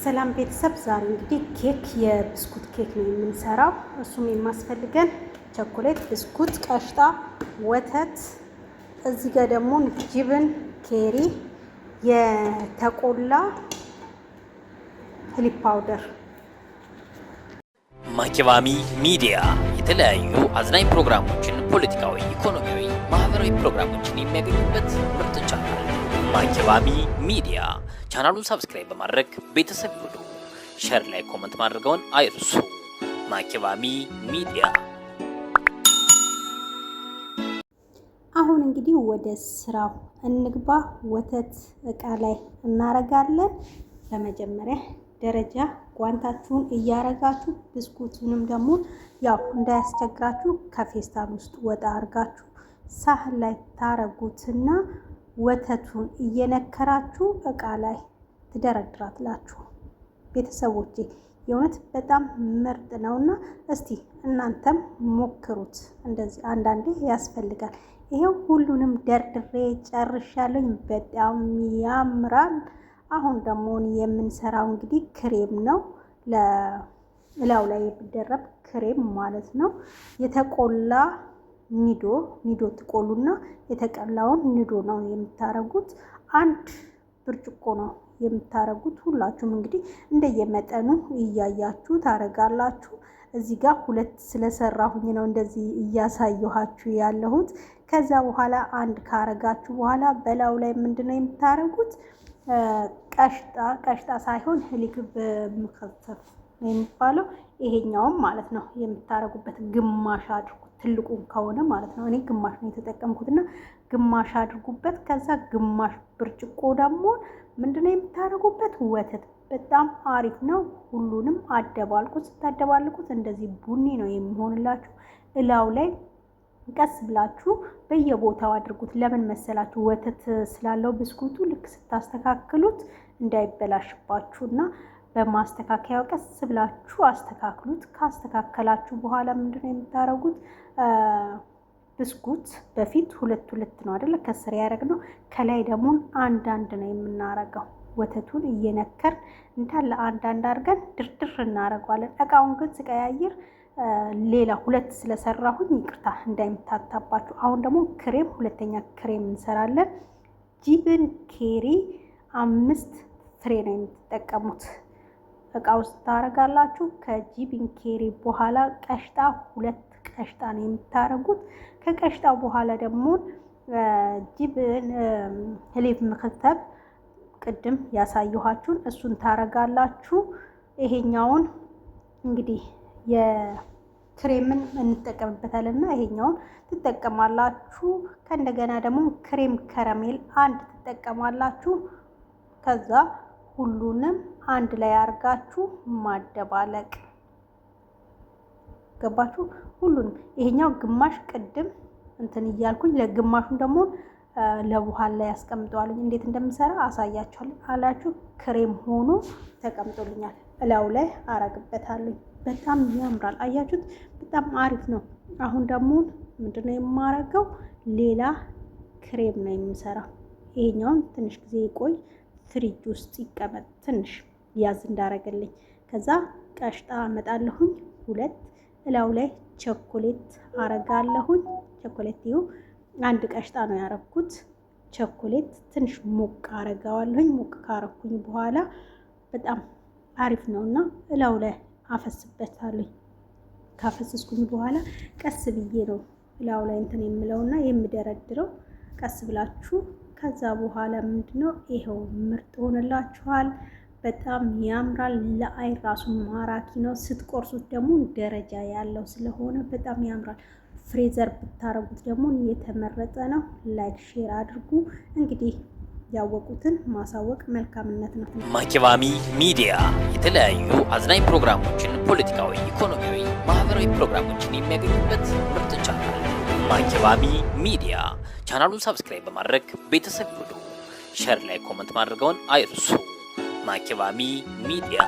ሰላም ቤተሰብ፣ ዛሬ እንግዲህ ኬክ የብስኩት ኬክ ነው የምንሰራው። እሱም የሚያስፈልገን ቸኮሌት፣ ብስኩት፣ ቀሽጣ፣ ወተት፣ እዚህ ጋር ደግሞ ጅብን ኬሪ፣ የተቆላ ሂሊፕ ፓውደር። ማኪባሚ ሚዲያ የተለያዩ አዝናኝ ፕሮግራሞችን፣ ፖለቲካዊ፣ ኢኮኖሚያዊ፣ ማህበራዊ ፕሮግራሞችን የሚያገኙበት ምርጥ ቻናል ማኪባሚ ሚዲያ። ቻናሉን ሰብስክራይብ በማድረግ ቤተሰብ ይሁኑ። ሼር ላይ ኮሜንት ማድረገውን አይርሱ። ማኪባሚ ሚዲያ። አሁን እንግዲህ ወደ ስራው እንግባ። ወተት እቃ ላይ እናረጋለን። በመጀመሪያ ደረጃ ጓንታችሁን እያረጋችሁ ብስኩቱንም ደግሞ ያው እንዳያስቸግራችሁ ከፌስታል ውስጥ ወጣ አርጋችሁ ሳህን ላይ ታረጉትና ወተቱን እየነከራችሁ እቃ ላይ ትደረድራላችሁ። ቤተሰቦቼ የእውነት በጣም ምርጥ ነውና እስቲ እናንተም ሞክሩት። እንደዚህ አንዳንዴ ያስፈልጋል። ይሄው ሁሉንም ደርድሬ ጨርሻለሁ። በጣም ያምራል። አሁን ደግሞ የምንሰራው እንግዲህ ክሬም ነው። ለላው ላይ የሚደረብ ክሬም ማለት ነው። የተቆላ ኒዶ ትቆሉና የተቀላውን ኒዶ ነው የምታረጉት። አንድ ብርጭቆ ነው የምታረጉት። ሁላችሁም እንግዲህ እንደየመጠኑ እያያችሁ ታረጋላችሁ። እዚህ ጋር ሁለት ስለሰራሁኝ ነው እንደዚህ እያሳየኋችሁ ያለሁት። ከዛ በኋላ አንድ ካረጋችሁ በኋላ በላው ላይ ምንድነው የምታረጉት? ቀሽጣ ሳይሆን ህሊክብ ምከተፍ ነው የሚባለው። ይሄኛውም ማለት ነው የምታረጉበት ግማሽ አድርጉ። ትልቁን ከሆነ ማለት ነው። እኔ ግማሽ ነው የተጠቀምኩትና ግማሽ አድርጉበት። ከዛ ግማሽ ብርጭቆ ደግሞ ምንድነው የምታደርጉበት? ወተት። በጣም አሪፍ ነው። ሁሉንም አደባልቁት። ስታደባልቁት እንደዚህ ቡኒ ነው የሚሆንላችሁ። እላው ላይ ቀስ ብላችሁ በየቦታው አድርጉት። ለምን መሰላችሁ? ወተት ስላለው ብስኩቱ ልክ ስታስተካክሉት እንዳይበላሽባችሁና በማስተካከያው ቀስ ብላችሁ አስተካክሉት። ካስተካከላችሁ በኋላ ምንድነው የምታረጉት? ብስኩት በፊት ሁለት ነው አይደለ? ከስር ያደረግነው ከላይ ደግሞ አንድ ነው የምናረገው። ወተቱን እየነከር እንዳለ አንድ አድርገን ድርድር እናረጋለን። እቃውን ግን ስቀያይር ሌላ ሁለት ስለሰራሁኝ ይቅርታ እንዳይምታታባችሁ። አሁን ደግሞ ክሬም፣ ሁለተኛ ክሬም እንሰራለን። ጂብን ኬሪ 5 ፍሬ ነው የምትጠቀሙት። እቃ ውስጥ ታረጋላችሁ። ከጂብን ኬሪ በኋላ ቀሽጣ 2 ቀሽጣ ነው የምታረጉት። ከቀሽጣው በኋላ ደግሞ ጂብን ህሊፕ መክተብ ቅድም ያሳየኋችሁን እሱን ታረጋላችሁ። ይሄኛውን እንግዲህ የክሬምን እንጠቀምበታልና ይሄኛውን ትጠቀማላችሁ። ከእንደገና ደግሞ ክሬም ከረሜል 1 ትጠቀማላችሁ። ከዛ ሁሉንም አንድ ላይ አርጋችሁ ማደባለቅ። ገባችሁ? ሁሉንም ይሄኛው ግማሽ ቅድም እንትን እያልኩኝ ለግማሹን ደግሞ ለበኋላ ላይ ያስቀምጠዋለሁ። እንዴት እንደምሰራ አሳያችኋለሁ። አላችሁ ክሬም ሆኖ ተቀምጦልኛል። እላው ላይ አረግበታለሁ። በጣም ያምራል። አያችሁት? በጣም አሪፍ ነው። አሁን ደግሞ ምንድነው የማረገው? ሌላ ክሬም ነው የምሰራው። ይሄኛውን ትንሽ ጊዜ ይቆይ ፍሪጅ ውስጥ ይቀመጥ ትንሽ ያዝ እንዳረገልኝ። ከዛ ቀሽጣ አመጣለሁኝ 2 እላው ላይ ቸኮሌት አረጋለሁኝ። ቸኮሌት ይኸው 1 ቀሽጣ ነው ያረኩት። ቸኮሌት ትንሽ ሞቅ አረጋዋለሁኝ። ሞቅ ካረኩኝ በኋላ በጣም አሪፍ ነውና እላው ላይ አፈስበታለሁ። ካፈስስኩኝ በኋላ ቀስ ብዬ ነው እላው ላይ እንትን የምለውና የምደረድረው። ቀስ ብላችሁ ከዛ በኋላ ምንድነው ይሄው ምርጥ ሆነላችኋል። በጣም ያምራል። ለአይ ራሱ ማራኪ ነው። ስትቆርሱት ደግሞ ደረጃ ያለው ስለሆነ በጣም ያምራል። ፍሬዘር ብታረጉት ደግሞ የተመረጠ ነው። ላይክ ሼር አድርጉ። እንግዲህ ያወቁትን ማሳወቅ መልካምነት ነው። ማኪባሚ ሚዲያ የተለያዩ አዝናኝ ፕሮግራሞችን፣ ፖለቲካዊ፣ ኢኮኖሚያዊ፣ ማህበራዊ ፕሮግራሞችን የሚያገኙበት ምርጥ ቻናል ማኪባሚ ሚዲያ። ቻናሉን ሰብስክራይብ በማድረግ ቤተሰብ ይሁኑ። ሼር ላይ ኮሜንት ማድረገውን አይርሱ። ማኪባሚ ሚዲያ